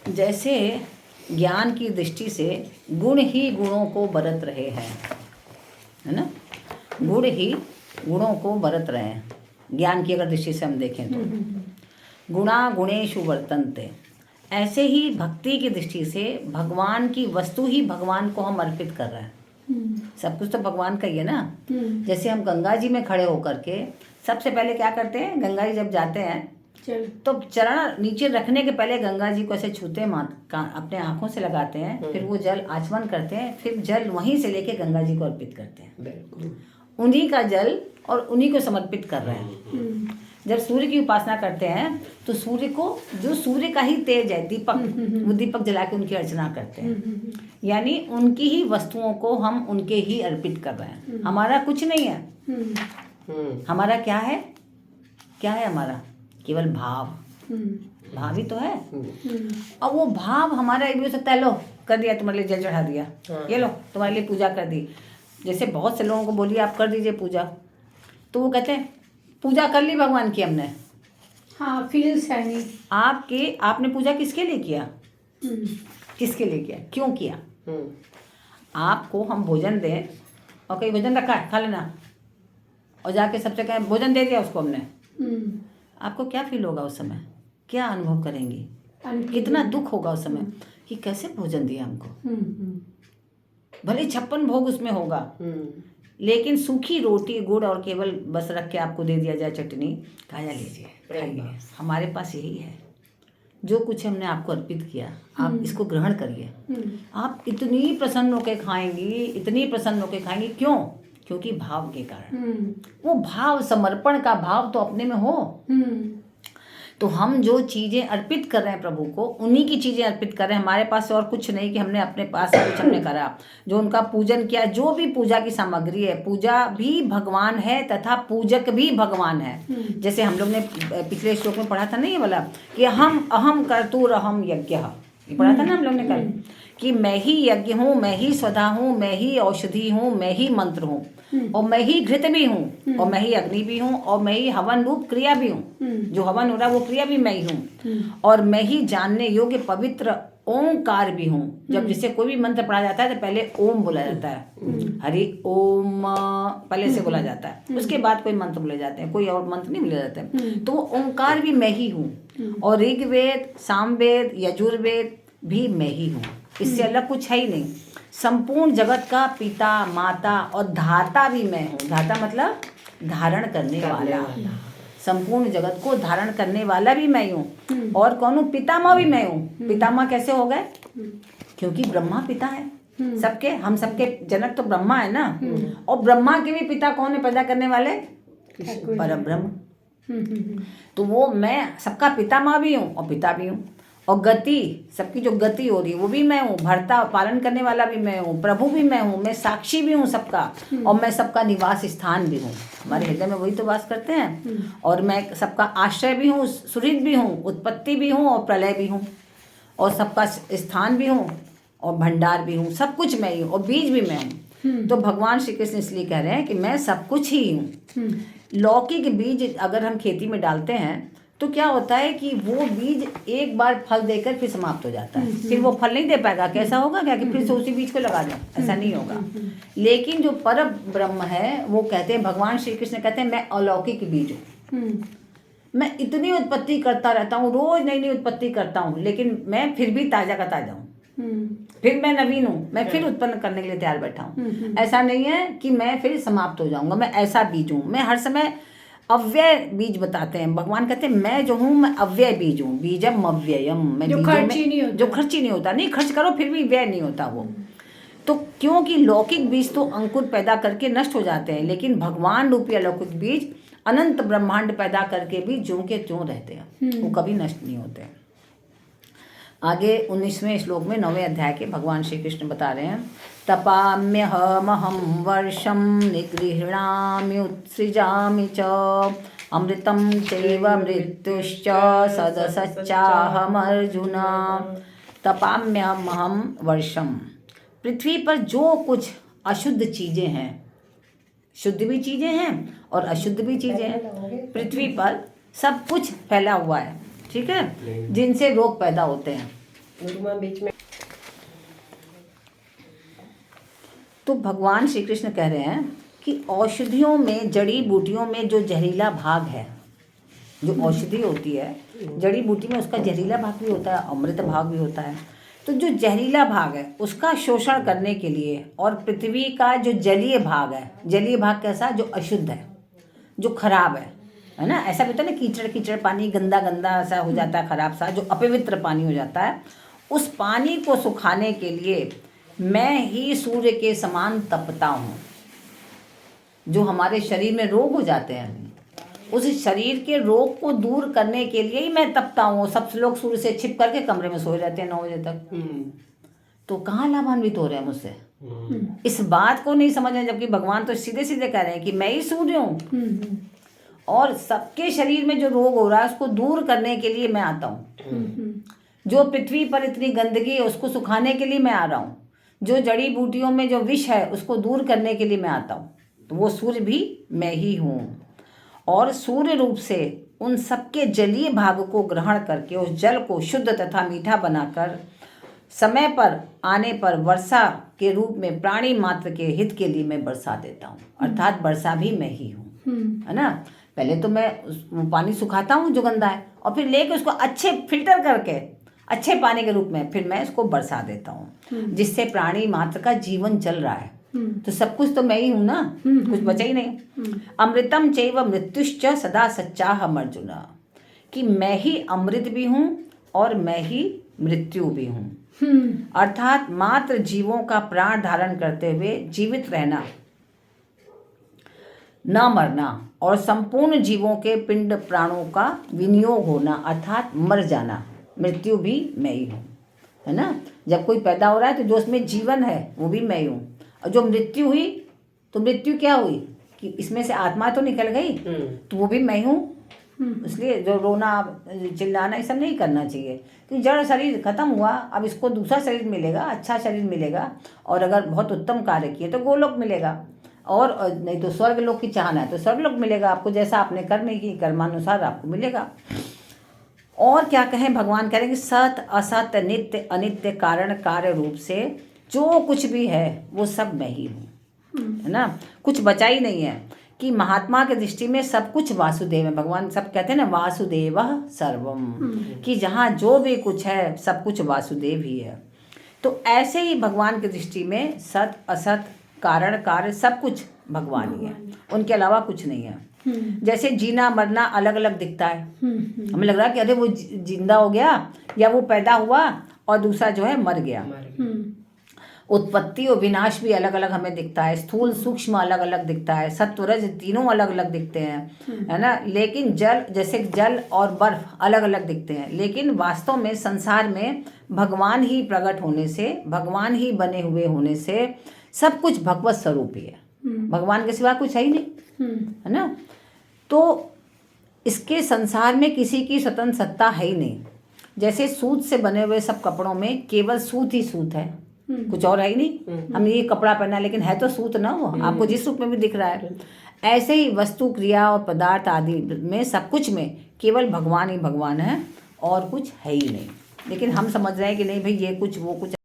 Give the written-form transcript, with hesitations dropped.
जैसे ज्ञान की दृष्टि से गुण ही गुणों को बरत रहे हैं, है ना। गुण ही गुणों को बरत रहे हैं, ज्ञान की अगर दृष्टि से हम देखें तो। गुणा गुणेषु वर्तन्ते, ऐसे ही भक्ति की दृष्टि से भगवान की वस्तु ही भगवान को हम अर्पित कर रहे हैं। सब कुछ तो भगवान का ही है ना। जैसे हम गंगा जी में खड़े होकर के सबसे पहले क्या करते हैं, गंगा जी जब जाते हैं तो चरण नीचे रखने के पहले गंगा जी को ऐसे छूते हैं, अपने आंखों से लगाते हैं, फिर वो जल आचमन करते हैं, फिर जल वहीं से लेके गंगा जी को अर्पित करते हैं। उन्हीं का जल और उन्हीं को समर्पित कर रहे हैं। जब सूर्य की उपासना करते हैं तो सूर्य को, जो सूर्य का ही तेज है दीपक, वो दीपक जला के उनकी अर्चना करते हैं। यानी उनकी ही वस्तुओं को हम उनके ही अर्पित कर रहे हैं। हमारा कुछ नहीं है। हमारा क्या है, क्या है हमारा? केवल भाव। भाव ही तो है। और वो भाव हमारा ये भी हो सकता है, लो कर दिया तुम्हारे लिए, जल चढ़ा दिया, ये लो तुम्हारे लिए पूजा कर दी। जैसे बहुत से लोगों को बोलिए आप कर दीजिए पूजा, तो वो कहते हैं पूजा कर ली भगवान की हमने। हाँ, फील्स है नहीं। आपने पूजा किसके लिए किया? किसके लिए किया, क्यों किया? आपको हम भोजन दें और कहीं भोजन रखा है खा लेना, और जाके सबसे कहें भोजन दे दिया उसको हमने, आपको क्या फील होगा उस समय? क्या अनुभव करेंगी? कितना दुख होगा उस समय कि कैसे भोजन दिया हमको। भले 56 भोग उसमें होगा, लेकिन सूखी रोटी गुड़ और केवल बस रख के आपको दे दिया जाए चटनी, खाया लीजिए खाइए। हमारे पास यही है, जो कुछ हमने आपको अर्पित किया आप इसको ग्रहण करिए। आप इतनी प्रसन्न होकर खाएंगी, इतनी प्रसन्न होकर खाएंगी। क्यों? क्योंकि भाव के कारण। वो भाव, समर्पण का भाव तो अपने में हो। तो हम जो चीज़ें अर्पित कर रहे हैं प्रभु को, उन्हीं की चीज़ें अर्पित कर रहे हैं। हमारे पास और कुछ नहीं कि हमने अपने पास कुछ हमने करा। जो उनका पूजन किया, जो भी पूजा की सामग्री है, पूजा भी भगवान है तथा पूजक भी भगवान है। जैसे हम लोग ने पिछले श्लोक में पढ़ा था ना, ये वाला कि हम अहम कर्तुरहम यज्ञः, ये पढ़ा था ना हम लोग ने कल, कि मैं ही यज्ञ हूँ, मैं ही स्वधा हूँ, मैं ही औषधि हूँ, मैं ही मंत्र हूँ, और मैं ही घृत भी हूँ, और मैं ही अग्नि भी हूँ, और मैं ही हवन रूप क्रिया भी हूँ। जो हवन हो रहा है वो क्रिया भी मैं ही हूँ, और मैं ही जानने योग्य पवित्र ओंकार भी हूँ। जब जिसे कोई भी मंत्र पढ़ा जाता है तो पहले ओम बोला जाता है, हरि ओम पहले से बोला जाता है, उसके बाद कोई मंत्र बोले जाते हैं, कोई और मंत्र नहीं बोले जाते हैं। तो वो ओंकार भी मैं ही हूँ, और ऋग्वेद, सामवेद, यजुर्वेद भी मैं ही हूँ। इससे अलग कुछ है ही नहीं। संपूर्ण जगत का पिता, माता और धाता भी मैं हूँ। धाता मतलब धारण करने वाला। संपूर्ण जगत को धारण करने वाला भी मैं हूँ। और कौन हूँ? पितामह भी मैं हूँ। पितामह कैसे हो गए? क्योंकि ब्रह्मा पिता है सबके, हम सबके जनक तो ब्रह्मा है ना। और ब्रह्मा के भी पिता कौन है पैदा करने वाले? परब्रह्म। तो वो मैं सबका पितामह भी हूँ और पिता भी हूँ। और गति, सबकी जो गति हो रही है वो भी मैं हूँ, भरता पालन करने वाला भी मैं हूँ, प्रभु भी मैं हूँ, मैं साक्षी भी हूँ सबका, और मैं सबका निवास स्थान भी हूँ। हमारे हृदय में वही तो वास करते हैं। और मैं सबका आश्रय भी हूँ, सुहृद भी हूँ, उत्पत्ति भी हूँ और प्रलय भी हूँ, और सबका स्थान भी हूँ और भंडार भी हूँ। सब कुछ मैं ही हूँ और बीज भी मैं हूँ। तो भगवान श्री कृष्ण इसलिए कह रहे हैं कि मैं सब कुछ ही हूँ। लौकिक बीज अगर हम खेती में डालते हैं तो क्या होता है कि वो बीज एक बार फल देकर फिर समाप्त हो जाता है, फिर वो फल नहीं दे पाएगा। कैसा होगा क्या कि फिर से उसी बीज को लगा दो? ऐसा नहीं होगा। लेकिन जो पर ब्रह्म है वो कहते हैं, भगवान श्री कृष्ण कहते हैं मैं अलौकिक बीज हूँ। मैं इतनी उत्पत्ति करता रहता हूँ, रोज नई नई उत्पत्ति करता हूँ, लेकिन मैं फिर भी ताजा का ताजा हूँ। फिर मैं नवीन हूँ, मैं फिर उत्पन्न करने के लिए तैयार बैठा हूँ। ऐसा नहीं है कि मैं फिर समाप्त हो जाऊंगा। मैं ऐसा बीज हूँ, मैं हर समय अव्यय बीज बताते हैं। भगवान कहते हैं मैं जो हूँ मैं अव्यय बीज हूँ। बीजम अव्ययम, मैं जो खर्ची नहीं होता, नहीं खर्च करो फिर भी व्यय नहीं होता वो। तो क्योंकि लौकिक बीज तो अंकुर पैदा करके नष्ट हो जाते हैं, लेकिन भगवान रूपी अलौकिक बीज अनंत ब्रह्मांड पैदा करके भी ज्यों के त्यों रहते हैं, वो कभी नष्ट नहीं होते। आगे 19वें श्लोक में 9वें अध्याय के भगवान श्री कृष्ण बता रहे हैं, तपाम्यहमहं वर्षं निगृह्णामि उत्सृजामि च अमृतं चैव मृत्युश्च सदसच्चाहमर्जुन। तपाम्यहमहं वर्षं, पृथ्वी पर जो कुछ अशुद्ध चीज़ें हैं, शुद्ध भी चीज़ें हैं और अशुद्ध भी चीज़ें हैं, पृथ्वी पर सब कुछ फैला हुआ है, ठीक है, जिनसे रोग पैदा होते हैं, बीच में। तो भगवान श्री कृष्ण कह रहे हैं कि औषधियों में, जड़ी बूटियों में जो जहरीला भाग है, जो औषधि होती है जड़ी बूटी में, उसका जहरीला भाग भी होता है, अमृत भाग भी होता है। तो जो जहरीला भाग है उसका शोषण करने के लिए, और पृथ्वी का जो जलीय भाग है, जलीय भाग कैसा, जो अशुद्ध है, जो खराब है ना, ऐसा भी होता है ना, कीचड़ कीचड़ पानी, गंदा गंदा ऐसा हो जाता है, खराब सा, जो अपवित्र पानी हो जाता है, उस पानी को सुखाने के लिए मैं ही सूर्य के समान तपता हूँ। जो हमारे शरीर में रोग हो जाते हैं, उस शरीर के रोग को दूर करने के लिए ही मैं तपता हूँ। सब लोग सूर्य से छिप करके कमरे में सोए रहते हैं 9 बजे तक, तो कहाँ लाभान्वित हो रहे हैं मुझसे? इस बात को नहीं समझ रहे, जबकि भगवान तो सीधे सीधे कह रहे हैं कि मैं ही सूर्य हूँ और सबके शरीर में जो रोग हो रहा है उसको दूर करने के लिए मैं आता हूँ। जो पृथ्वी पर इतनी गंदगी है उसको सुखाने के लिए मैं आ रहा हूँ। जो जड़ी बूटियों में जो विष है उसको दूर करने के लिए मैं आता हूँ। तो वो सूर्य भी मैं ही हूँ। और सूर्य रूप से उन सबके जलीय भाग को ग्रहण करके उस जल को शुद्ध तथा मीठा बनाकर समय पर आने पर वर्षा के रूप में प्राणी मात्र के हित के लिए मैं बरसा देता हूँ। अर्थात वर्षा भी मैं ही हूँ, है ना। पहले तो मैं पानी सुखाता हूँ जो गंदा है, और फिर लेके उसको अच्छे फिल्टर करके अच्छे पानी के रूप में फिर मैं इसको बरसा देता हूँ, जिससे प्राणी मात्र का जीवन चल रहा है। तो सब कुछ तो मैं ही हूँ ना, कुछ बचा ही नहीं। अमृतम चैव मृत्युश्च सदा सच्चाहम अर्जुन, कि मैं ही अमृत भी हूँ और मैं ही मृत्यु भी हूँ। अर्थात मात्र जीवों का प्राण धारण करते हुए जीवित रहना, न मरना, और संपूर्ण जीवों के पिंड प्राणों का विनियोग होना, अर्थात मर जाना, मृत्यु भी मैं ही हूँ, है ना। जब कोई पैदा हो रहा है तो जो उसमें जीवन है वो भी मैं ही हूँ, और जो मृत्यु हुई तो मृत्यु क्या हुई कि इसमें से आत्मा तो निकल गई, तो वो भी मैं हूँ। इसलिए जो रोना चिल्लाना ये सब नहीं करना चाहिए, क्योंकि जड़ शरीर खत्म हुआ, अब इसको दूसरा शरीर मिलेगा, अच्छा शरीर मिलेगा, और अगर बहुत उत्तम कार्य किए तो गोलोक मिलेगा, और नहीं तो स्वर्ग लोक की चाहना है तो स्वर्ग लोक मिलेगा आपको, जैसा आपने कर्म की कर्मानुसार आपको मिलेगा। और क्या कहें, भगवान कह रहे हैं कि सत असत नित्य अनित्य कारण कार्य रूप से जो कुछ भी है वो सब मैं ही हूँ, है ना। कुछ बचा ही नहीं है, कि महात्मा के दृष्टि में सब कुछ वासुदेव है। भगवान सब कहते हैं ना, वासुदेवः सर्वम, कि जहाँ जो भी कुछ है सब कुछ वासुदेव ही है। तो ऐसे ही भगवान की दृष्टि में सत असत कारण कार्य सब कुछ भगवान ही है, उनके अलावा कुछ नहीं है। जैसे जीना मरना अलग अलग दिखता है, हमें लग रहा है कि अरे वो जिंदा हो गया या वो पैदा हुआ और दूसरा जो है मर गया। उत्पत्ति और विनाश भी अलग अलग हमें दिखता है, स्थूल सूक्ष्म अलग अलग दिखता है, सत्व रज तीनों अलग अलग दिखते हैं, है ना। लेकिन जल, जैसे जल और बर्फ अलग अलग दिखते हैं, लेकिन वास्तव में संसार में भगवान ही प्रकट होने से, भगवान ही बने हुए होने से सब कुछ भगवत स्वरूप ही है, भगवान के सिवा कुछ है ही नहीं, है ना। तो इसके संसार में किसी की स्वतंत्र सत्ता है ही नहीं। जैसे सूत से बने हुए सब कपड़ों में केवल सूत ही सूत है, कुछ और है ही नहीं। हम ये कपड़ा पहना लेकिन है तो सूत ना, वो आपको जिस रूप में भी दिख रहा है। ऐसे ही वस्तु क्रिया और पदार्थ आदि में सब कुछ में केवल भगवान ही भगवान है और कुछ है ही नहीं। लेकिन हम समझ रहे हैं कि नहीं भाई ये कुछ वो कुछ।